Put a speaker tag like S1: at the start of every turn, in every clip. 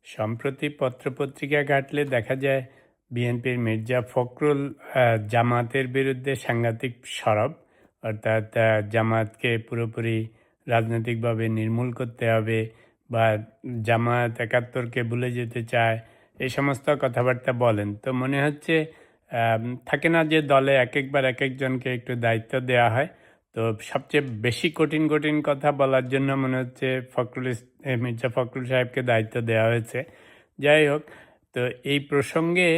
S1: সম্প্রতি পত্রপত্রিকা ঘাটলে দেখা যায় বিএনপির মির্জা ফখরুল জামাতের বিরুদ্ধে সাংঘাতিক সরব, অর্থাৎ জামাতকে পুরোপুরি রাজনৈতিকভাবে নির্মূল করতে হবে বা জামাত একাত্তরকে ভুলে যেতে চায়, এই সমস্ত কথাবার্তা বলেন। তো মনে হচ্ছে থাকে না যে দলে এক একবার এক একজনকে একটু দায়িত্ব দেওয়া হয়, তো সবচেয়ে বেশি কঠিন কঠিন কথা বলার জন্য মনে হচ্ছে মির্জা ফখরুল সাহেবকে দায়িত্ব দেওয়া হয়েছে। যাই হোক, তো এই প্রসঙ্গে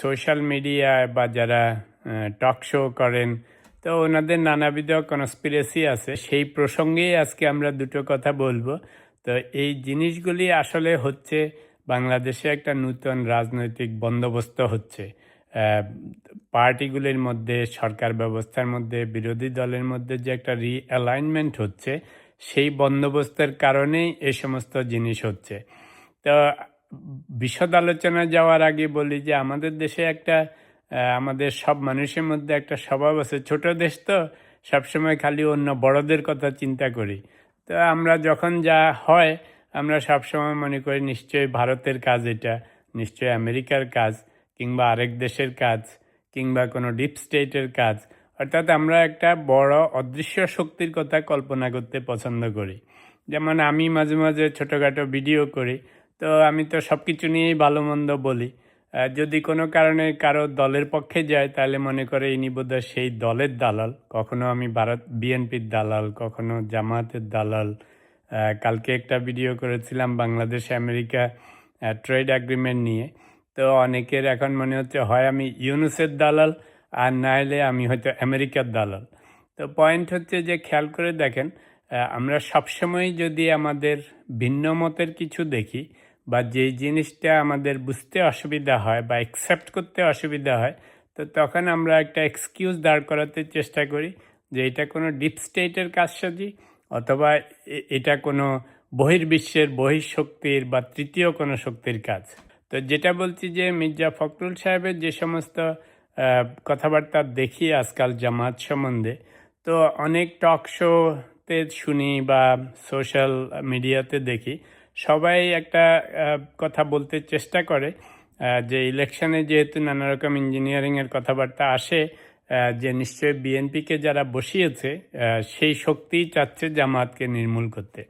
S1: সোশ্যাল মিডিয়ায় বা যারা টক শো করেন, তো ওনাদের নানাবিধ কনস্পিরেসি আছে। সেই প্রসঙ্গেই আজকে আমরা দুটো কথা বলবো। তো এই জিনিসগুলি আসলে হচ্ছে বাংলাদেশে একটা নূতন রাজনৈতিক বন্দোবস্ত হচ্ছে। পার্টিগুলির মধ্যে, সরকার ব্যবস্থার মধ্যে, বিরোধী দলের মধ্যে যে একটা রিঅ্যালাইনমেন্ট হচ্ছে, সেই বন্দোবস্তের কারণেই এই সমস্ত জিনিস হচ্ছে। তো বিশদ আলোচনা যাওয়ার আগে বলি যে আমাদের দেশে একটা আমাদের সব মানুষের মধ্যে একটা স্বভাব আছে, ছোট দেশ তো সবসময় খালি অন্য বড়দের কথা চিন্তা করি। তো আমরা যখন যা হয় আমরা সবসময় মনে করি নিশ্চয়ই ভারতের কাজ, এটা নিশ্চয়ই আমেরিকার কাজ, কিংবা আরেক দেশের কাজ, কিংবা কোনো ডিপ স্টেটের কাজ। অর্থাৎ আমরা একটা বড় অদৃশ্য শক্তির কথা কল্পনা করতে পছন্দ করি। যেমন আমি মাঝে মাঝে ছোটোখাটো ভিডিও করি, তো আমি তো সব কিছু নিয়েই ভালো মন্দ বলি। যদি কোনো কারণে কারো দলের পক্ষে যায় তাহলে মনে করে ইনি বোধহয় সেই দলের দালাল। কখনো আমি ভারত বিএনপির দালাল, কখনো জামাতের দালাল। কালকে একটা ভিডিও করেছিলাম বাংলাদেশ আমেরিকা ট্রেড এগ্রিমেন্ট নিয়ে। তো অনেকের এখন মনে হচ্ছে হয় আমি ইউনুসের দালাল, আর নাইলে আমি হয়তো আমেরিকার দালাল। তো পয়েন্ট হচ্ছে যে খেয়াল করে দেখেন, আমরা সবসময় যদি আমাদের ভিন্ন মতের কিছু দেখি বা যেই জিনিসটা আমাদের বুঝতে অসুবিধা হয় বা অ্যাকসেপ্ট করতে অসুবিধা হয়, তো তখন আমরা একটা এক্সকিউজ দাঁড় করাতে চেষ্টা করি যে এটা কোনো ডিপ স্টেটের কারসাজি, অথবা এটা কোনো বহির্বিশ্বের বহিঃশক্তির বা তৃতীয় কোনো শক্তির কাজ। তো যেটা বলছি যে মির্জা ফখরুল সাহেবের যে সমস্ত কথাবার্তা দেখি আজকাল জামাত সম্বন্ধে, তো অনেক টক শোতে শুনি বা সোশ্যাল মিডিয়াতে দেখি, সবাই একটা কথা বলতে চেষ্টা করে যে ইলেকশনে যেহেতু নানা রকম ইঞ্জিনিয়ারিংয়ের কথাবার্তা আসে, যে নিশ্চয়ই বিএনপিকে যারা বসিয়েছে সেই শক্তিই চাচ্ছে জামাতকে নির্মূল করতে।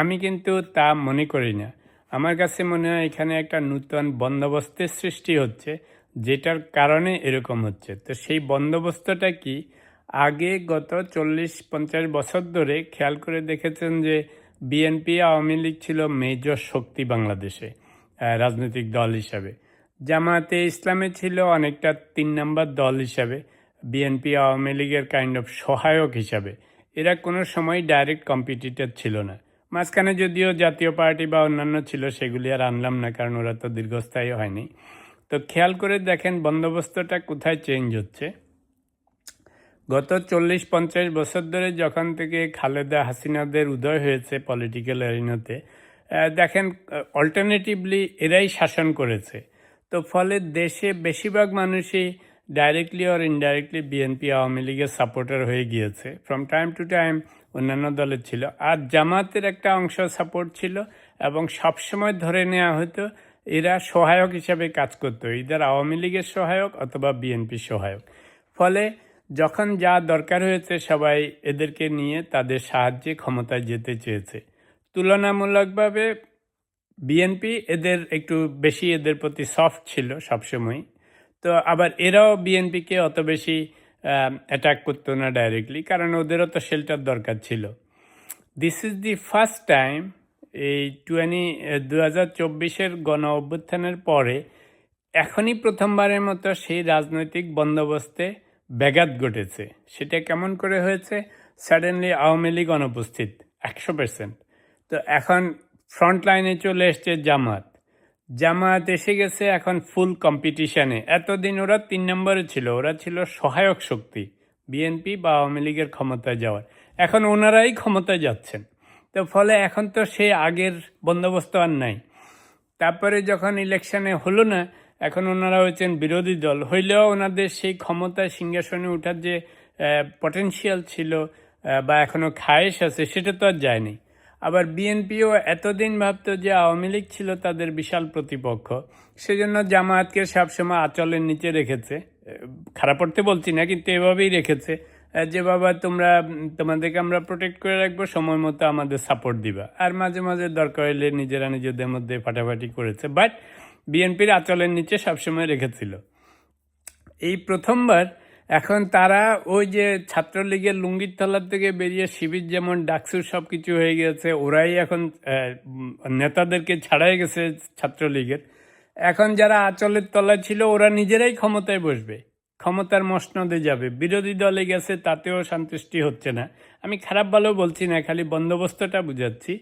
S1: আমি কিন্তু তা মনে করি না। আমার কাছে মনে হয় এখানে একটা নূতন বন্দোবস্তের সৃষ্টি হচ্ছে, যেটার কারণে এরকম হচ্ছে। তো সেই বন্দোবস্তটা কি? আগে গত 40-50 বছর ধরে খেয়াল করে দেখেছেন যে বিএনপি আওয়ামী লীগ ছিল মেজর শক্তি বাংলাদেশে রাজনৈতিক দল হিসাবে। জামাতে ইসলামে ছিল অনেকটা 3 নম্বর দল হিসাবে, বিএনপি আওয়ামী লীগের কাইন্ড অফ সহায়ক হিসাবে। এরা কোনো সময় ডাইরেক্ট কম্পিটিটর ছিল না। মাঝখানে যদিও জাতীয় পার্টি বা অন্যান্য ছিল, সেগুলি আর আনলাম না কারণ ওরা তো দীর্ঘস্থায়ী হয়নি। তো খেয়াল করে দেখেন বন্দোবস্তটা কোথায় চেঞ্জ হচ্ছে। গত 40-50 বছর ধরে যখন থেকে খালেদা হাসিনাদের উদয় হয়েছে পলিটিক্যাল অ্যারিনাতে, দেখেন অল্টারনেটিভলি এরাই শাসন করেছে। তো ফলে দেশে বেশিরভাগ মানুষই directly or indirectly BNP Awami লীগের সাপোর্টার হয়ে গিয়েছে। ফ্রম টাইম টু টাইম অন্যান্য দলের ছিল, আর জামাতের একটা অংশ সাপোর্ট ছিল, এবং সবসময় ধরে নেওয়া হতো এরা সহায়ক হিসাবে কাজ করতো, ইদার আওয়ামী লীগের সহায়ক অথবা বিএনপির সহায়ক। ফলে যখন যা দরকার হয়েছে সবাই এদেরকে নিয়ে তাদের সাহায্যে ক্ষমতায় যেতে চেয়েছে। তুলনামূলকভাবে বিএনপি এদের একটু বেশি এদের প্রতি সফট ছিল সবসময়। তো আবার এরাও বিএনপিকে অত বেশি অ্যাটাক করতো না ডাইরেক্টলি, কারণ ওদেরও তো শেল্টার দরকার ছিল। This is the first time এই 2024-এর গণ অভ্যুত্থানের পরে এখনই প্রথমবারের মতো সেই রাজনৈতিক বন্দোবস্তে ব্যাঘাত ঘটেছে। সেটা কেমন করে হয়েছে? সাডেনলি আওয়ামী লীগ অনুপস্থিত 100%। তো এখন ফ্রন্ট লাইনে চলে এসছে জামাত। জামাত এসে গেছে এখন ফুল কম্পিটিশানে। এতদিন ওরা 3 নম্বরে ছিল, ওরা ছিল সহায়ক শক্তি বিএনপি বা আওয়ামী লীগের ক্ষমতায় যাওয়ার। এখন ওনারাই ক্ষমতায় যাচ্ছেন। তো ফলে এখন তো সে আগের বন্দোবস্ত আর নাই। তারপরে যখন ইলেকশনে হলো না, এখন ওনারা হয়েছেন বিরোধী দল, হইলেও ওনাদের সেই ক্ষমতায় সিংহাসনে ওঠার যে পটেনশিয়াল ছিল বা এখনও খায়েশ আছে, সেটা তো আর যায়নি। আবার বিএনপিও এতদিন ভাবতো যে আওয়ামী লীগ ছিল তাদের বিশাল প্রতিপক্ষ, সেজন্য জামায়াতকে সবসময় আঁচলের নিচে রেখেছে। খারাপ অর্থে বলছি না, কিন্তু এভাবেই রেখেছে যে বাবা তোমরা তোমাদেরকে আমরা প্রোটেক্ট করে রাখবো, সময় মতো আমাদের সাপোর্ট দিবা। আর মাঝে মাঝে দরকার হলে নিজেরা নিজেদের মধ্যে ফাটাফাটি করেছে, বাট বিএনপির আঁচলের নিচে সবসময় রেখেছিল। এই প্রথমবার এখন তারা ওই যে ছাত্রলীগের লুঙ্গির তলার থেকে বেরিয়ে শিবির যেমন ডাকসুর সব কিছু হয়ে গেছে, ওরাই এখন নেতাদেরকে ছাড়াই গেছে ছাত্রলীগের। এখন যারা আঁচলের তলায় ছিল ওরা নিজেরাই ক্ষমতায় বসবে, ক্ষমতার মসনদে যাবে। বিরোধী দলে গেছে, তাতেও সন্তুষ্টি হচ্ছে না। আমি খারাপ ভালো বলছি না, খালি বন্দোবস্তটা বুঝাচ্ছি।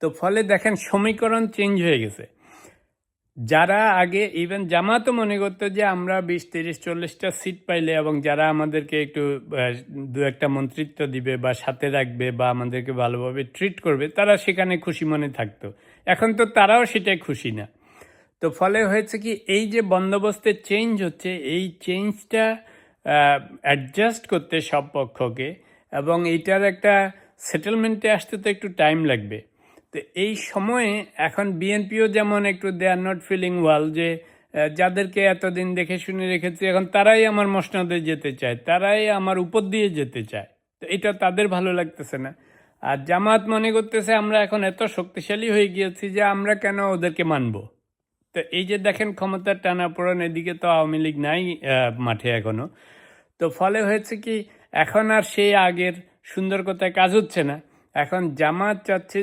S1: তো ফলে দেখেন সমীকরণ চেঞ্জ হয়ে গেছে। যারা আগে ইভেন জামাতও মনে করতো যে আমরা 20, 30, 40টা সিট পাইলে এবং যারা আমাদেরকে একটু দু একটা মন্ত্রিত্ব দিবে বা সাথে রাখবে বা আমাদেরকে ভালোভাবে ট্রিট করবে, তারা সেখানে খুশি মনে থাকতো। এখন তো তারাও সেটাই খুশি না। তো ফলে হয়েছে কি, এই যে বন্দোবস্তের চেঞ্জ হচ্ছে, এই চেঞ্জটা অ্যাডজাস্ট করতে সব পক্ষকে, এবং এইটার একটা সেটেলমেন্টে আসতে তো একটু টাইম লাগবে। তো এই সময়ে এখন বিএনপিও যেমন একটু দে আর নট ফিলিং ওয়েল, যে যাদেরকে এতদিন দেখে শুনে রেখেছি এখন তারাই আমার মসনদে যেতে চায়, তারাই আমার উপর দিয়ে যেতে চায়। তো এটা তাদের ভালো লাগতেছে না। আর জামাত মনে করতেছে আমরা এখন এত শক্তিশালী হয়ে গিয়েছি যে আমরা কেন ওদেরকে মানব। তো এই যে দেখেন ক্ষমতার টানাপোড়েন, এদিকে তো আওয়ামী লীগ নাই মাঠে এখনো। তো ফলে হয়েছে কি, এখন আর সেই আগের সুন্দর কথায় কাজ হচ্ছে না। এখন জামাত চাচ্ছে,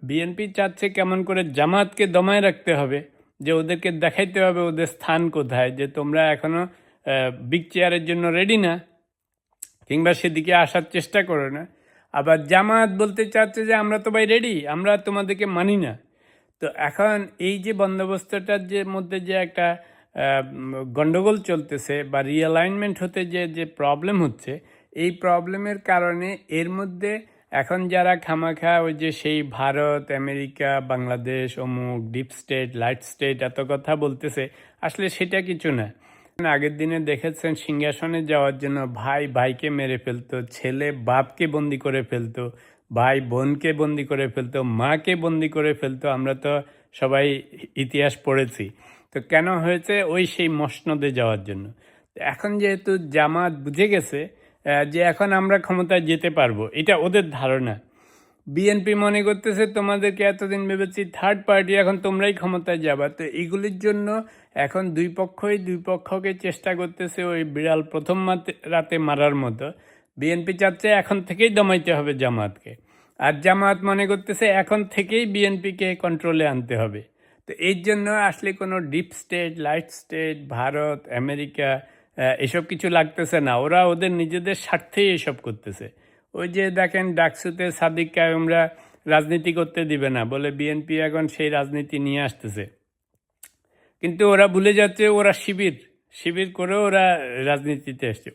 S1: বিএনপি চাচ্ছে কেমন করে জামাতকে দমায় রাখতে হবে, যে ওদেরকে দেখাইতে হবে ওদের স্থান কোথায়, যে তোমরা এখনো বিগ চেয়ারের জন্য রেডি না, কিংবা সেদিকে আসার চেষ্টা করো না। আবার জামাত বলতে চাচ্ছে যে আমরা তো ভাই রেডি, আমরা তোমাদেরকে মানি না। তো এখন এই যে বন্দোবস্তটার যে মধ্যে যে একটা গন্ডগোল চলতেছে বা রিঅ্যালাইনমেন্ট হতে যে যে প্রবলেম হচ্ছে, এই প্রবলেমের কারণে এর মধ্যে এখন যারা খামাখা ওই যে সেই ভারত, আমেরিকা, বাংলাদেশ, অমুক ডিপ স্টেট, লাইট স্টেট এত কথা বলতেছে, আসলে সেটা কিছু না। আগের দিনে দেখেছেন সিংহাসনে যাওয়ার জন্য ভাই ভাইকে মেরে ফেলতো, ছেলে বাপকে বন্দি করে ফেলতো, ভাই বোনকে বন্দি করে ফেলতো, মাকে বন্দি করে ফেলতো। আমরা তো সবাই ইতিহাস পড়েছি। তো কেন হয়েছে? ওই সেই মসনদে যাওয়ার জন্য। এখন যেহেতু জামাত বুঝে গেছে যে এখন আমরা ক্ষমতায় যেতে পারবো, এটা ওদের ধারণা। বিএনপি মনে করতেছে তোমাদেরকে এতদিন ভেবেছি থার্ড পার্টি, এখন তোমরাই ক্ষমতায় যাবা। তো এগুলির জন্য এখন দুই পক্ষকে চেষ্টা করতেছে ওই বিড়াল প্রথম রাতে মারার মতো। বিএনপি চাচ্ছে এখন থেকেই দমাইতে হবে জামাতকে, আর জামাত মনে করতেছে এখন থেকেই বিএনপিকে কন্ট্রোলে আনতে হবে। তো এই জন্য আসলে কোনো deep state, light state, Bharat, America এসব কিছু লাগতেছে না। ওরা ওদের নিজেদের স্বার্থেই এসব করতেছে। ওই যে দেখেন ডাকসুতে সাদিক কায়েমরা রাজনীতি করতে দিবে না বলে বিএনপি এখন সেই রাজনীতি নিয়ে আসতেছে। কিন্তু ওরা ভুলে যাচ্ছে ওরা শিবির, শিবির করে ওরা রাজনীতিতে আসছে।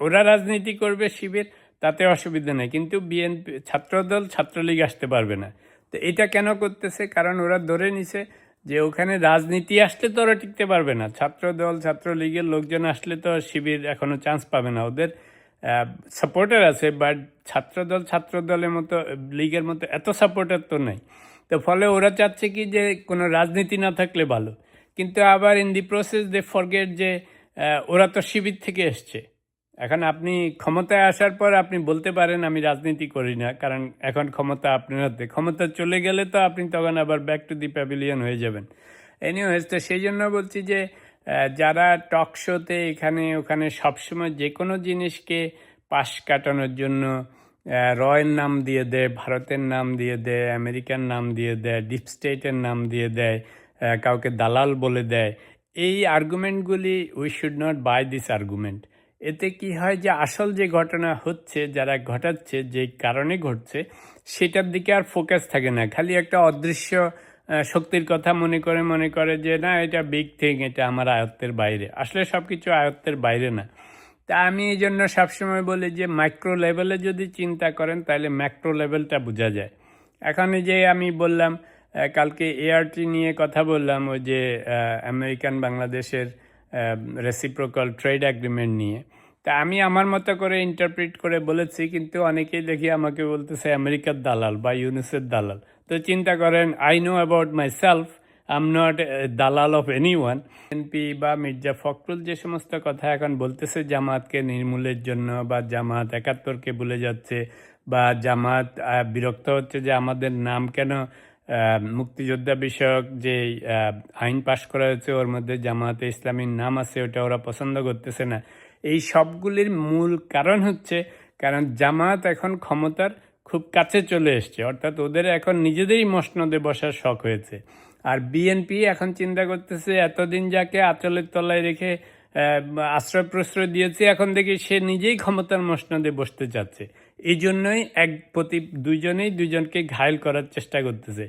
S1: ওরা রাজনীতি করবে শিবির, তাতে অসুবিধা নেই, কিন্তু বিএনপি ছাত্রদল, ছাত্রলীগ আসতে পারবে না। তো এটা কেন করতেছে? কারণ ওরা ধরে নিছে যে ওখানে রাজনীতি আসলে তো ওরা টিকতে পারবে না। ছাত্রদল, ছাত্রলীগের লোকজন আসলে তো শিবির এখনো চান্স পাবে না। ওদের সাপোর্টার আছে, বাট ছাত্রদলের মতো, লীগের মতো এত সাপোর্টার তো নেই। তো ফলে ওরা চাচ্ছে কি যে কোনো রাজনীতি না থাকলে ভালো। কিন্তু আবার in the process they forget যে ওরা তো শিবির থেকে এসছে। এখন আপনি ক্ষমতায় আসার পর আপনি বলতে পারেন আমি রাজনীতি করি না, কারণ এখন ক্ষমতা আপনার হাতে। ক্ষমতা চলে গেলে তো আপনি তখন আবার ব্যাক টু দি প্যাভিলিয়ন হয়ে যাবেন। এনিওয়েজ, তো সেই জন্য বলছি যে যারা টক শোতে এখানে ওখানে সবসময় যে কোনো জিনিসকে পাশ কাটানোর জন্য রয়ের নাম দিয়ে দেয়, ভারতের নাম দিয়ে দেয়, আমেরিকার নাম দিয়ে দেয়, ডিপ স্টেটের নাম দিয়ে দেয়, কাউকে দালাল বলে দেয়, এই আর্গুমেন্টগুলি we should not by this argument. এতে কি হয় যে আসল যে ঘটনা হচ্ছে, যারা ঘটাচ্ছে, যে কারণে ঘটছে, সেটার দিকে আর ফোকাস থাকে না। খালি একটা অদৃশ্য শক্তির কথা মনে করে যে না এটা বিগ থিং, এটা আমার আয়ত্তের বাইরে। আসলে সব কিছু আয়ত্তের বাইরে না। তা আমি এই জন্য সবসময় বলি যে মাইক্রো লেভেলে যদি চিন্তা করেন তাহলে ম্যাক্রো লেভেলটা বোঝা যায়। এখন এই যে আমি বললাম কালকে এআরটি নিয়ে কথা বললাম, ওই যে আমেরিকান বাংলাদেশের রেসিপ্রোকাল ট্রেড অ্যাগ্রিমেন্ট নিয়ে। তা তা আমি আমার মতো করে ইন্টারপ্রিট করে বলেছি, কিন্তু অনেকেই দেখি আমাকে বলতেছে আমেরিকার দালাল বা ইউনুসের দালাল। তো চিন্তা করেন, I know about my self, I am not দালাল অফ এনি ওয়ান। এনপি বা মির্জা ফখরুল যে সমস্ত কথা এখন বলতেছে জামাতকে নির্মূলের জন্য, বা জামাত ৭১কে ভুলে যাচ্ছে, বা জামাত বিরক্ত হচ্ছে যে আমাদের নাম কেন মুক্তিযোদ্ধা বিষয়ক যে আইন পাশ করা হয়েছে ওর মধ্যে জামাতে ইসলামীর নাম আছে, ওটা ওরা পছন্দ করতেছে না। এই সবগুলির মূল কারণ হচ্ছে, কারণ জামাত এখন ক্ষমতার খুব কাছে চলে এসছে, অর্থাৎ ওদের এখন নিজেদেরই মসনদে বসার শখ হয়েছে। আর বিএনপি এখন চিন্তা করতেছে এতদিন যাকে আঁচলের তলায় রেখে আশ্রয় প্রশ্রয় দিয়েছে, এখন দেখি সে নিজেই ক্ষমতার মসনদে বসতে চাচ্ছে। এই জন্যই দুইজনেই দুইজনকে ঘায়েল করার চেষ্টা করতেছে।